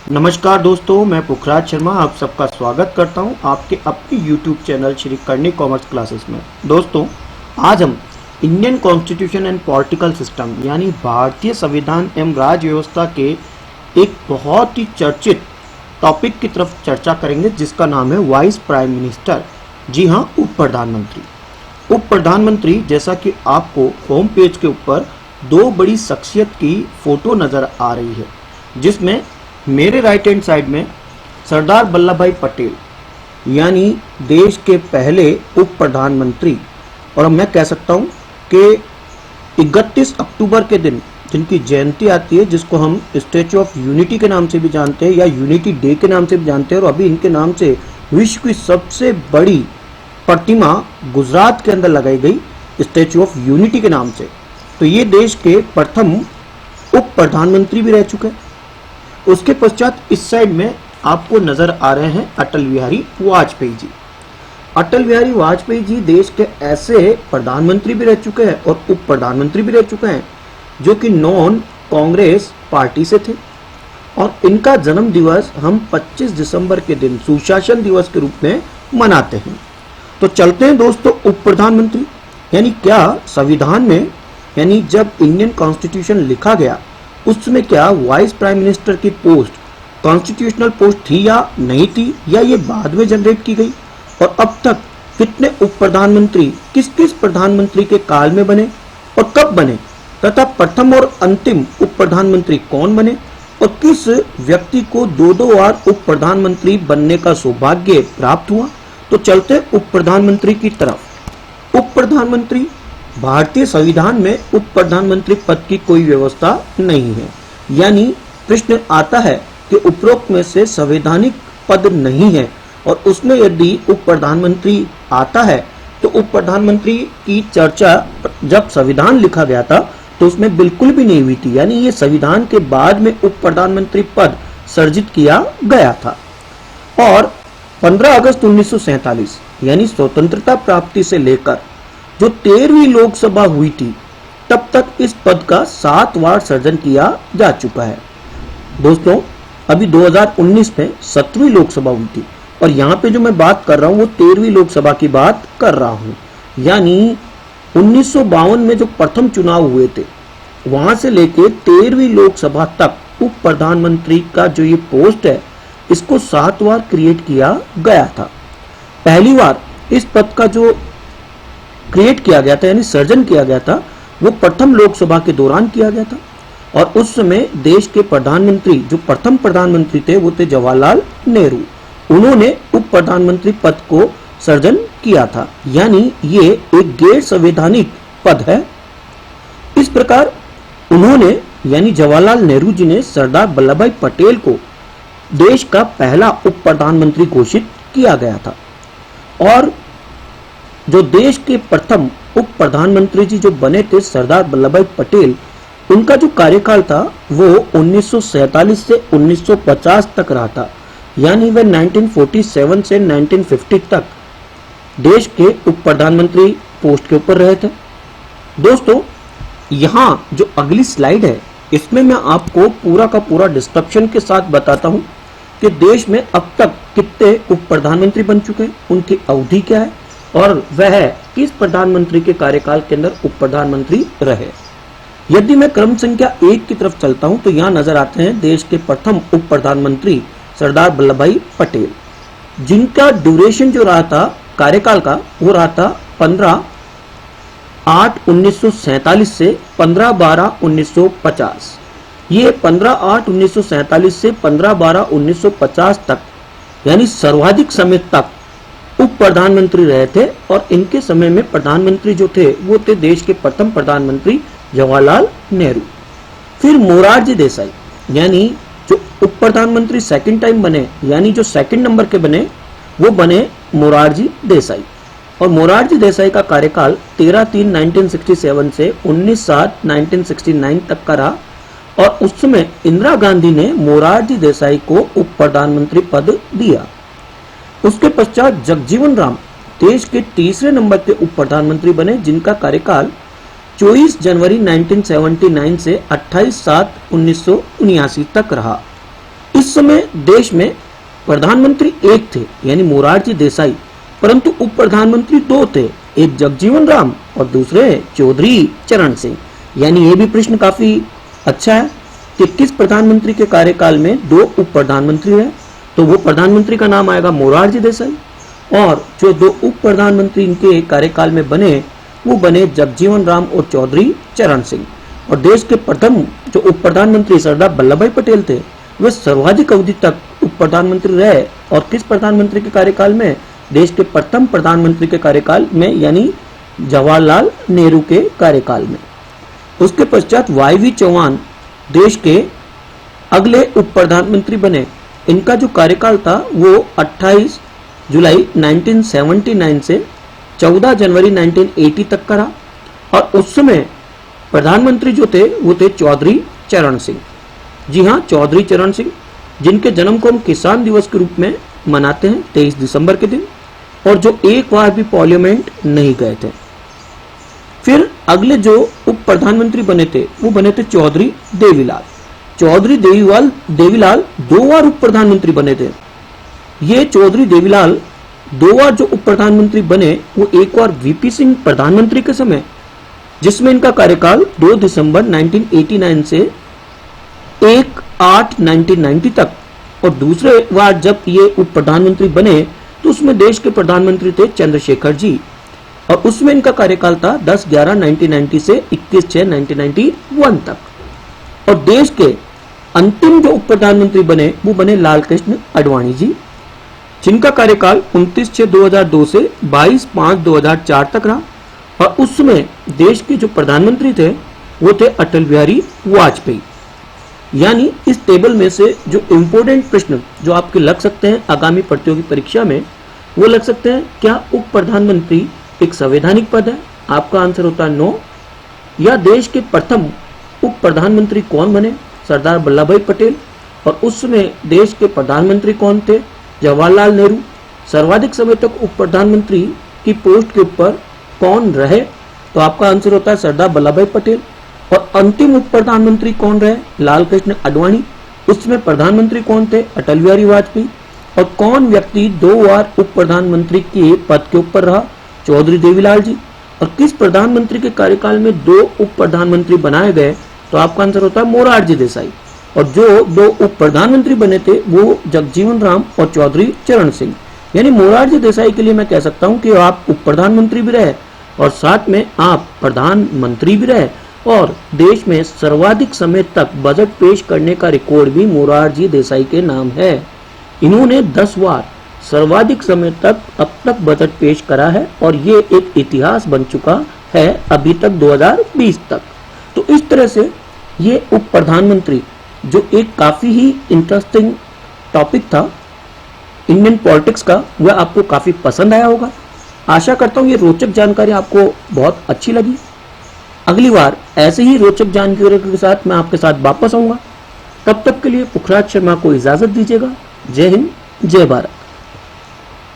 नमस्कार दोस्तों, मैं पुखराज शर्मा आप सबका स्वागत करता हूं आपके अपने YouTube channel Shri Karni commerce classes में। दोस्तों, आज हम Indian constitution and political system यानी भारतीय संविधान एवं राज्य व्यवस्था के एक बहुत ही चर्चित टॉपिक की तरफ चर्चा करेंगे, जिसका नाम है वाइस प्राइम मिनिस्टर। जी हाँ, उप प्रधानमंत्री। उप प्रधानमंत्री, जैसा कि आपको होम पेज के ऊपर दो बड़ी शख्सियत की फोटो नजर आ रही है, जिसमें मेरे राइट हैंड साइड में सरदार वल्लभ भाई पटेल यानी देश के पहले उप प्रधानमंत्री, और मैं कह सकता हूं कि 31 अक्टूबर के दिन जिनकी जयंती आती है, जिसको हम स्टैचू ऑफ यूनिटी के नाम से भी जानते हैं या यूनिटी डे के नाम से भी जानते हैं, और अभी इनके नाम से विश्व की सबसे बड़ी प्रतिमा गुजरात के अंदर लगाई गई स्टैचू ऑफ यूनिटी के नाम से। तो ये देश के प्रथम उप प्रधानमंत्री भी रह चुके हैं। उसके पश्चात इस साइड में आपको नजर आ रहे हैं अटल बिहारी वाजपेयी जी। अटल बिहारी वाजपेयी जी देश के ऐसे प्रधानमंत्री भी रह चुके हैं और उप प्रधानमंत्री भी रह चुके हैं जो कि नॉन कांग्रेस पार्टी से थे, और इनका जन्म दिवस हम 25 दिसंबर के दिन सुशासन दिवस के रूप में मनाते हैं। तो चलते हैं दोस्तों, उप प्रधानमंत्री यानी क्या संविधान में, यानी जब इंडियन कॉन्स्टिट्यूशन लिखा गया उस समय क्या वाइस प्राइम मिनिस्टर की पोस्ट कॉन्स्टिट्यूशनल पोस्ट थी या नहीं थी, या ये बाद में जनरेट की गई, और अब तक कितने उप प्रधानमंत्री किस किस प्रधानमंत्री के काल में बने और कब बने, तथा प्रथम और अंतिम उप प्रधानमंत्री कौन बने, और किस व्यक्ति को दो दो बार उप प्रधानमंत्री बनने का सौभाग्य प्राप्त हुआ। तो चलते उप प्रधानमंत्री की तरफ। उप प्रधानमंत्री, भारतीय संविधान में उप प्रधानमंत्री पद की कोई व्यवस्था नहीं है, यानी प्रश्न आता है कि उपरोक्त में से संवैधानिक पद नहीं है, और उसमें यदि उप प्रधानमंत्री आता है तो उप प्रधानमंत्री की चर्चा जब संविधान लिखा गया था तो उसमें बिल्कुल भी नहीं हुई थी, यानी ये संविधान के बाद में उप प्रधानमंत्री पद सर्जित किया गया था। और 15 अगस्त 1947 यानी स्वतंत्रता प्राप्ति से लेकर जो 13वीं लोकसभा हुई थी, तब तक इस पद का 7 बार सर्जन किया जा चुका है। दोस्तों, अभी 2019 में 7वीं लोकसभा हुई थी, और यहाँ पे जो मैं बात कर रहा हूँ वो 13वीं लोकसभा की बात कर रहा हूँ। यानी 1952 में जो प्रथम चुनाव हुए थे, वहां से लेके 13वीं लोकसभा तक उप प्रधानमंत्री का जो ये पोस्ट है, इसको 7 बार क्रिएट किया गया था। पहली बार इस पद का जो क्रिएट किया गया था, यानी सर्जन किया गया था, वो प्रथम लोकसभा के दौरान किया गया था, और उस समय देश के प्रधानमंत्री, जो प्रथम प्रधानमंत्री थे, वो थे जवाहरलाल नेहरू। उन्होंने उप प्रधानमंत्री पद को सर्जन किया था, यानी ये एक गैर संवैधानिक पद है। इस प्रकार उन्होंने, यानी जवाहरलाल नेहरू जी ने सरदार वल्लभ भाई पटेल को देश का पहला उप प्रधानमंत्री घोषित किया गया था। और जो देश के प्रथम उप प्रधानमंत्री जी जो बने थे सरदार वल्लभ भाई पटेल, उनका जो कार्यकाल था वो 1947 से 1950 तक रहा था, यानी वे 1947 से 1950 तक देश के उप प्रधानमंत्री पोस्ट के ऊपर रहे थे। दोस्तों, यहाँ जो अगली स्लाइड है, इसमें मैं आपको पूरा का पूरा डिस्क्रिप्शन के साथ बताता हूँ कि देश में अब तक कितने उप प्रधानमंत्री बन चुके हैं, उनकी अवधि क्या है, और वह किस प्रधानमंत्री के कार्यकाल के अंदर उप प्रधानमंत्री रहे। यदि मैं क्रम संख्या 1 की तरफ चलता हूं तो यहां नजर आते हैं देश के प्रथम उप प्रधानमंत्री सरदार वल्लभ भाई पटेल, जिनका ड्यूरेशन जो रहा था कार्यकाल का, वो रहा था 15/8/1947 से 15/12/1950। ये 15/8/1947 से 15/12/1950 तक, यानी सर्वाधिक समय तक उप प्रधानमंत्री रहे थे, और इनके समय में प्रधानमंत्री जो थे वो थे देश के प्रथम प्रधानमंत्री जवाहरलाल नेहरू। फिर मोरारजी देसाई, यानी जो उप प्रधानमंत्री सेकंड टाइम बने, यानी जो सेकंड नंबर के बने, वो बने मोरारजी देसाई। और मोरारजी देसाई का कार्यकाल 13/3/1967 से 19/7/1969 तक का रहा, और उस समय इंदिरा गांधी ने मोरारजी देसाई को उप प्रधानमंत्री पद दिया। उसके पश्चात जगजीवन राम देश के तीसरे नंबर के उप प्रधानमंत्री बने, जिनका कार्यकाल 24 जनवरी 1979 से 28/7/1979 तक रहा। इस समय देश में प्रधानमंत्री एक थे यानी मोरारजी देसाई, परंतु उप प्रधानमंत्री दो थे, एक जगजीवन राम और दूसरे चौधरी चरण सिंह। यानी ये भी प्रश्न काफी अच्छा है कि किस प्रधानमंत्री के कार्यकाल में दो उप प्रधानमंत्री रहे, तो वो प्रधानमंत्री का नाम आएगा मोरारजी देसाई, और जो दो उप प्रधानमंत्री इनके कार्यकाल में बने वो बने जगजीवन राम और चौधरी चरण सिंह। और देश के प्रथम जो उप प्रधानमंत्री सरदार वल्लभ भाई पटेल थे वे सर्वाधिक अवधि तक उप प्रधानमंत्री रहे, और किस प्रधानमंत्री के कार्यकाल में, देश के प्रथम प्रधानमंत्री के कार्यकाल में यानी जवाहरलाल नेहरू के कार्यकाल में। उसके पश्चात वाई चौहान देश के अगले उप प्रधानमंत्री बने। इनका जो कार्यकाल था वो 28 जुलाई 1979 से 14 जनवरी 1980 तक का रहा, और उस समय प्रधानमंत्री जो थे वो थे चौधरी चरण सिंह। जी हाँ, चौधरी चरण सिंह, जिनके जन्म को हम किसान दिवस के रूप में मनाते हैं 23 दिसंबर के दिन, और जो एक बार भी पार्लियामेंट नहीं गए थे। फिर अगले जो उप प्रधानमंत्री बने थे वो बने थे चौधरी देवीलाल। चौधरी देवीलाल 2 बार उप प्रधानमंत्री बने थे। ये चौधरी देवीलाल 2 बार जो उप प्रधानमंत्री बने वो एक बार वीपी सिंह प्रधानमंत्री के समय, जिसमें इनका कार्यकाल 2 दिसंबर 1989 से 1/8/1990 तक, और दूसरे बार जब ये उप प्रधानमंत्री बने तो उसमें देश के प्रधानमंत्री थे चंद्रशेखर जी, और उसमें इनका कार्यकाल था 10/11/1990 से 21/6/1991 तक। और देश के अंतिम जो उप प्रधानमंत्री बने वो बने लालकृष्ण आडवाणी जी, जिनका कार्यकाल 29/6/2002 से 22/5/2004 तक रहा, और उस समय देश के जो प्रधानमंत्री थे वो थे अटल बिहारी वाजपेयी। यानी इस टेबल में से जो इंपोर्टेंट प्रश्न जो आपके लग सकते हैं आगामी प्रतियोगी परीक्षा में, वो लग सकते हैं, क्या उप प्रधानमंत्री एक संवैधानिक पद है? आपका आंसर होता है नो। या देश के प्रथम उप प्रधानमंत्री कौन बने? सरदार वल्लभ भाई पटेल। और उस समय देश के प्रधानमंत्री कौन थे? जवाहरलाल नेहरू। सर्वाधिक समय तक उप प्रधानमंत्री की पोस्ट के ऊपर कौन रहे? तो आपका आंसर होता है सरदार वल्लभ भाई पटेल। और अंतिम उप प्रधानमंत्री कौन रहे? लालकृष्ण आडवाणी। उसमें प्रधानमंत्री कौन थे? अटल बिहारी वाजपेयी। और कौन व्यक्ति 2 बार उप प्रधानमंत्री के पद के ऊपर रहा? चौधरी देवीलाल जी। और किस प्रधानमंत्री के कार्यकाल में 2 उप प्रधानमंत्री बनाए गए? तो आपका आंसर होता है मोरारजी देसाई। और जो 2 उप प्रधानमंत्री बने थे वो जगजीवन राम और चौधरी चरण सिंह। यानी मोरारजी देसाई के लिए मैं कह सकता हूं कि आप उप प्रधानमंत्री भी रहे और साथ में आप प्रधानमंत्री भी रहे, और देश में सर्वाधिक समय तक बजट पेश करने का रिकॉर्ड भी मोरारजी देसाई के नाम है। इन्होंने 10 बार सर्वाधिक समय तक अब तक बजट पेश करा है, और ये एक इतिहास बन चुका है अभी तक 2020 तक। तो इस तरह से ये उप प्रधानमंत्री जो एक काफी ही इंटरेस्टिंग टॉपिक था इंडियन पॉलिटिक्स का, वह आपको काफी पसंद आया होगा। आशा करता हूँ ये रोचक जानकारी आपको बहुत अच्छी लगी। अगली बार ऐसे ही रोचक जानकारी के साथ मैं आपके साथ वापस आऊंगा। तब तक के लिए पुखराज शर्मा को इजाजत दीजिएगा। जय हिंद, जय भारत।